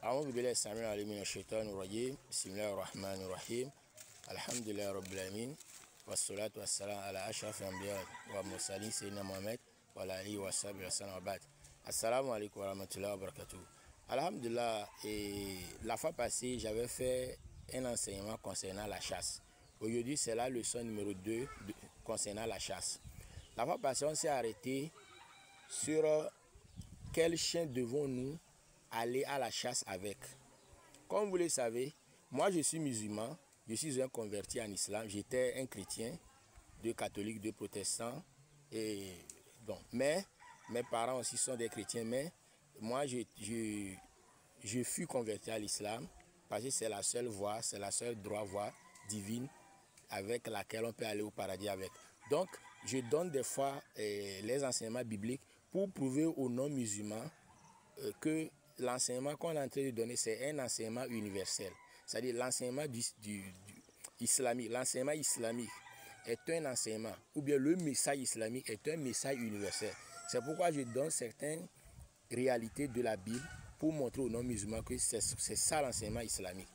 أعوذ بالله السميع العليم من الشيطان الرجيم بسم الله الرحمن الرحيم الحمد لله رب العالمين والصلاة والسلام على أشرف الأنبياء والمرسلين سيدنا محمد وعلى آله وصحبه وسلم وبعد. Assalamu alaikum wa rahmatullahi wa barakatuh. Alhamdulillah, la fois passée, j'avais fait un enseignement concernant la chasse. Aujourd'hui, c'est la leçon numéro 2 concernant la chasse. La fois passée, on s'est arrêté sur quel chien devons-nous aller à la chasse avec. Comme vous le savez, moi je suis musulman, je suis un converti en islam, j'étais un chrétien, deux catholiques, deux protestants, et donc, mais mes parents aussi sont des chrétiens, mais moi je fus converti à l'islam parce que c'est la seule voie, c'est la seule droite voie divine avec laquelle on peut aller au paradis avec. Donc, je donne des fois les enseignements bibliques pour prouver aux non-musulmans que l'enseignement qu'on est en train de donner, c'est un enseignement universel. C'est-à-dire l'enseignement islamique. L'enseignement islamique est un enseignement, ou bien le message islamique est un message universel. C'est pourquoi je donne certaines réalités de la Bible pour montrer aux non-musulmans que c'est ça l'enseignement islamique.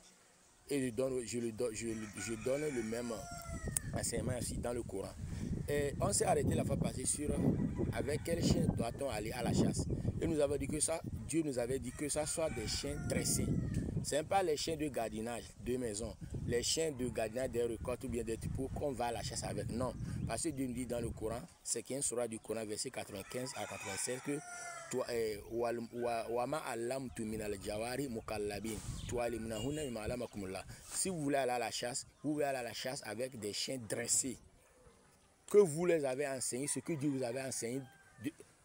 Et je donne le même enseignement aussi dans le Coran. Et on s'est arrêté la fois passée sur avec quel chien doit-on aller à la chasse. Et nous avons dit que ça, Dieu nous avait dit que ça soit des chiens dressés. Ce n'est pas les chiens de gardiennage de maison, les chiens de gardiennage des récoltes ou bien des troupeaux qu'on va à la chasse avec. Non, parce que Dieu nous dit dans le Coran, c'est qu'il y a une sourate du Coran, verset 95 à 96, que si vous voulez aller à la chasse, vous voulez aller à la chasse avec des chiens dressés, que vous les avez enseignés, ce que Dieu vous avait enseigné,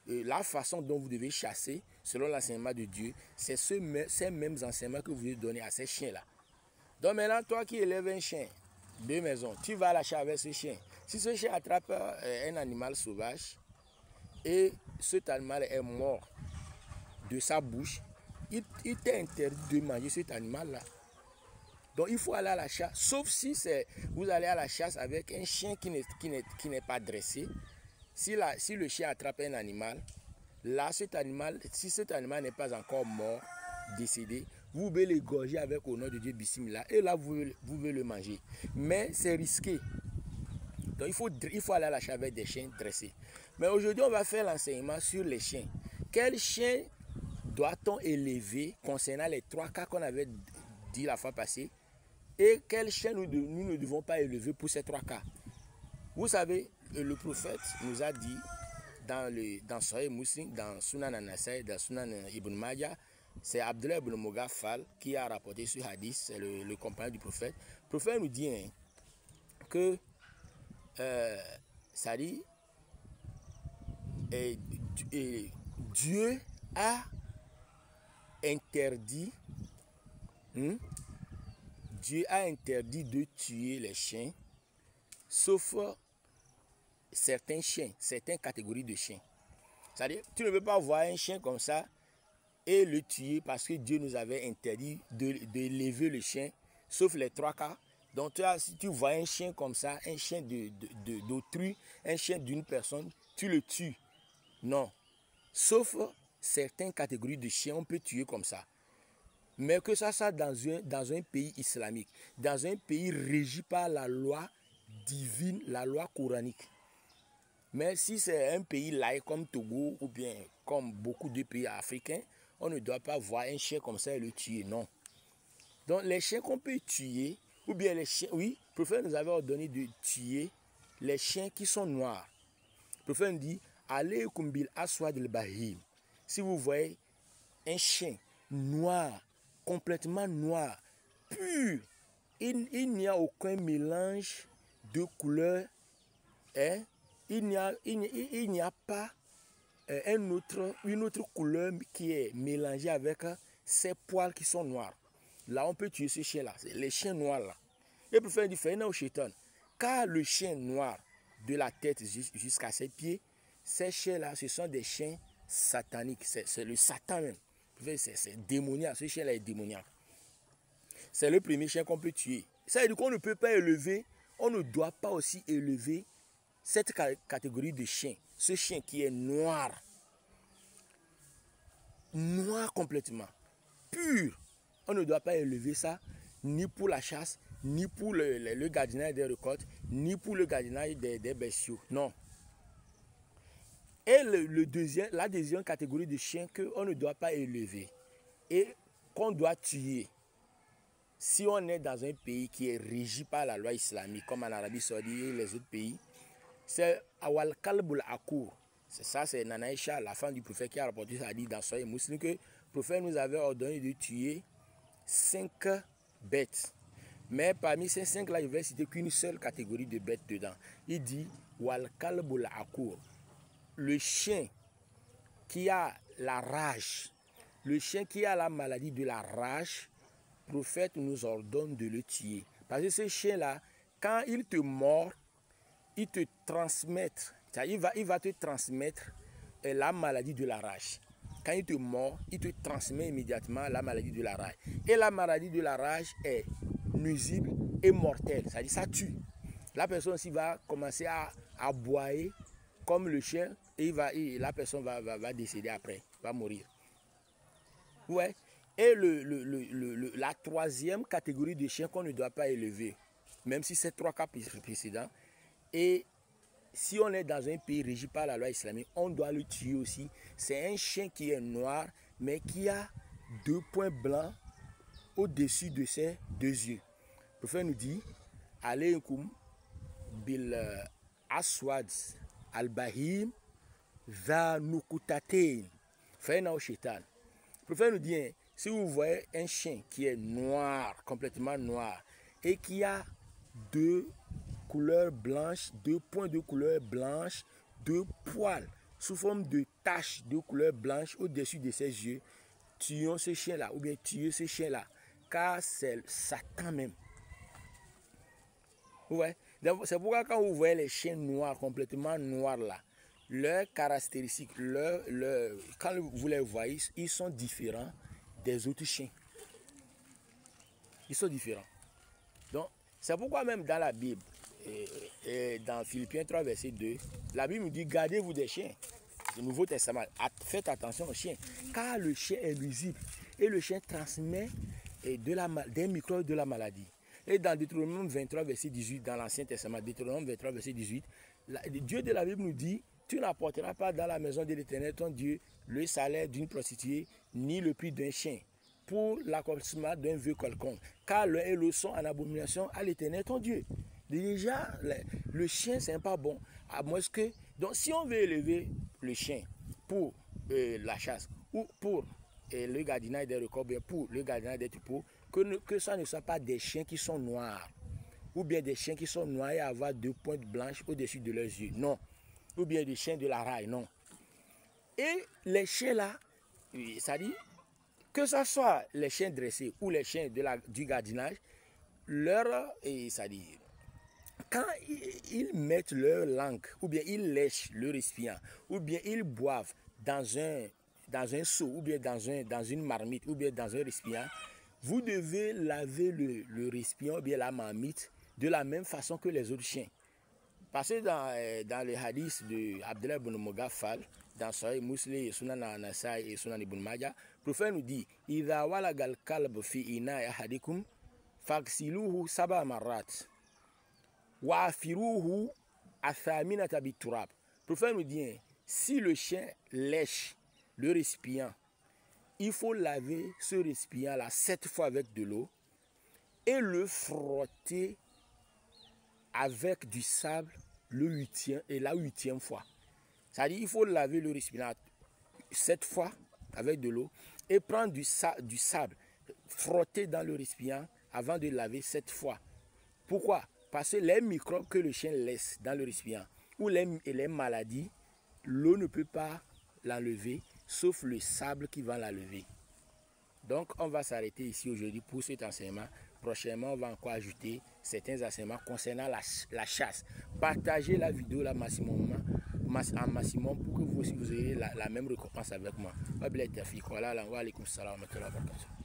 la façon dont vous devez chasser, selon l'enseignement de Dieu, c'est ces mêmes enseignements que vous devez donner à ces chiens-là. Donc maintenant, toi qui élèves un chien de maison, tu vas à la chasse avec ce chien. Si ce chien attrape un animal sauvage et cet animal est mort de sa bouche, il t'est interdit de manger cet animal-là. Donc il faut aller à la chasse, sauf si vous allez à la chasse avec un chien qui n'est pas dressé. Si le chien attrape un animal, là, si cet animal n'est pas encore mort, décédé, vous pouvez l'égorger avec au nom de Dieu, Bismillah, et là, vous pouvez le manger. Mais c'est risqué. Donc il faut aller à la chasse avec des chiens dressés. Mais aujourd'hui, on va faire l'enseignement sur les chiens. Quel chien doit-on élever concernant les 3 cas qu'on avait dit la fois passée? Et quel chien nous ne devons pas élever pour ces 3 cas? Vous savez, le prophète nous a dit dans Sahih Muslim, dans Sunan An-Nasai, dans Sunan Ibn Majah, c'est Abdullah ibn Mughaffal qui a rapporté ce hadith, c'est le compagnon du prophète. Le prophète nous dit que ça dit, Dieu a interdit de tuer les chiens, sauf certains chiens, certaines catégories de chiens. C'est-à-dire, tu ne peux pas voir un chien comme ça et le tuer parce que Dieu nous avait interdit d'élever le chien, sauf les 3 cas. Donc, si tu vois un chien comme ça, un chien d'autrui, un chien d'une personne, tu le tues. Non. Sauf certaines catégories de chiens, on peut tuer comme ça. Mais que ça soit dans un pays islamique, dans un pays régi par la loi divine, la loi coranique. Mais si c'est un pays laïque comme Togo ou bien comme beaucoup de pays africains, on ne doit pas voir un chien comme ça et le tuer, non. Donc les chiens qu'on peut tuer, ou bien les chiens, oui, le prophète nous avait ordonné de tuer les chiens qui sont noirs. Le prophète nous dit, allez kumbil aswad al-bahim. Si vous voyez un chien noir, complètement noir, pur, il n'y a aucun mélange de couleurs, hein? Il n'y a pas une autre couleur qui est mélangée avec ces poils qui sont noirs. Là, on peut tuer ce chien-là, les chiens noirs là. Et pour faire différent au shaitan, car le chien noir de la tête jusqu'à ses pieds, ces chiens-là, ce sont des chiens sataniques. C'est le Satan même. C'est démoniaque. Ce chien-là est démoniaque. C'est le premier chien qu'on peut tuer. Ça veut dire qu'on ne peut pas élever, on ne doit pas aussi élever cette catégorie de chiens. Ce chien qui est noir. Noir complètement. Pur. On ne doit pas élever ça ni pour la chasse, ni pour le gardiennage des récoltes, ni pour le gardiennage des bestiaux. Non. Et la deuxième catégorie de chiens qu'on ne doit pas élever et qu'on doit tuer, si on est dans un pays qui est régi par la loi islamique, comme en Arabie Saoudite et les autres pays, c'est Awal Kalbul Akour. C'est ça, c'est Nana Isha, la femme du prophète, qui a rapporté ça, dit dans Sahih Muslim que le prophète nous avait ordonné de tuer 5 bêtes. Mais parmi ces 5-là, il ne va citer qu'une seule catégorie de bêtes dedans. Il dit Wal Kalbul Akour. Le chien qui a la rage, le chien qui a la maladie de la rage, le prophète nous ordonne de le tuer. Parce que ce chien-là, quand il te mord, il te transmet, il va te transmettre la maladie de la rage. Quand il te mord, il te transmet immédiatement la maladie de la rage. Et la maladie de la rage est nuisible et mortelle. C'est-à-dire ça tue. La personne aussi va commencer à aboyer comme le chien et la personne va décéder après, va mourir. Ouais. Et la troisième catégorie de chiens qu'on ne doit pas élever, même si c'est 3 cas précédents, et si on est dans un pays régi par la loi islamique, on doit le tuer aussi. C'est un chien qui est noir, mais qui a 2 points blancs au-dessus de ses 2 yeux. Le prophète nous dit, alaykum bil aswad al-bahim za nukutatein fayna shaitan. Le prophète nous dit, si vous voyez un chien qui est noir, complètement noir, et qui a 2 couleurs blanches, 2 points de couleur blanche, 2 poils sous forme de taches de couleur blanche au-dessus de ses yeux, tuons ce chien-là, ou bien tuez ce chien-là, car c'est Satan même. Ouais. C'est pourquoi quand vous voyez les chiens noirs, complètement noirs là, leurs caractéristiques, quand vous les voyez, ils sont différents des autres chiens. Ils sont différents. Donc, c'est pourquoi même dans la Bible, et dans Philippiens 3, verset 2, la Bible nous dit, gardez-vous des chiens. Le Nouveau Testament, faites attention aux chiens, car le chien est nuisible et le chien transmet des microbes de la maladie. Et dans Deutéronome 23, verset 18, dans l'Ancien Testament, Deutéronome 23, verset 18, Dieu de la Bible nous dit, tu n'apporteras pas dans la maison de l'Éternel ton Dieu le salaire d'une prostituée, ni le prix d'un chien, pour l'accomplissement d'un vœu quelconque, car l'un et l'autre sont en abomination à l'Éternel ton Dieu. Déjà, le chien, c'est pas bon. À moins que, donc, si on veut élever le chien pour la chasse, ou pour le gardiennage des récoltes, bien pour le gardiennage des troupeaux, que ça ne soit pas des chiens qui sont noirs, ou bien des chiens qui sont noirs et avoir 2 pointes blanches au-dessus de leurs yeux, non. Ou bien des chiens de la raille, non. Et les chiens là, ça dit, que ce soit les chiens dressés ou les chiens du gardiennage, ça dit, quand ils mettent leur langue, ou bien ils lèchent le récipient, ou bien ils boivent dans un seau, ou bien dans une marmite, ou bien dans un récipient, vous devez laver le récipient, ou bien la marmite, de la même façon que les autres chiens. Parce que dans le hadith de Abdullah ibn Mughaffal, dans Sahih Muslim, Sunan Nasai et Sunan ibn Majah, le prophète nous dit, Idha walagal kalb fi ina ahadikum, faghsiluhu 7 marrat. Le prophète nous dit, si le chien lèche le récipient, il faut laver ce récipient-là 7 fois avec de l'eau et le frotter avec du sable la 8e fois. C'est-à-dire il faut laver le récipient 7 fois avec de l'eau et prendre du sable, frotter dans le récipient avant de laver 7 fois. Pourquoi? Parce que les microbes que le chien laisse dans le récipient ou les maladies, l'eau ne peut pas l'enlever, sauf le sable qui va l'enlever. Donc, on va s'arrêter ici aujourd'hui pour cet enseignement. Prochainement, on va encore ajouter certains enseignements concernant la chasse. Partagez la vidéo là maximum pour que vous aussi vous ayez la même récompense avec moi. Wa billahi tawfiq. Wa alaikum salam wa rahmatullahi wa barakatuh.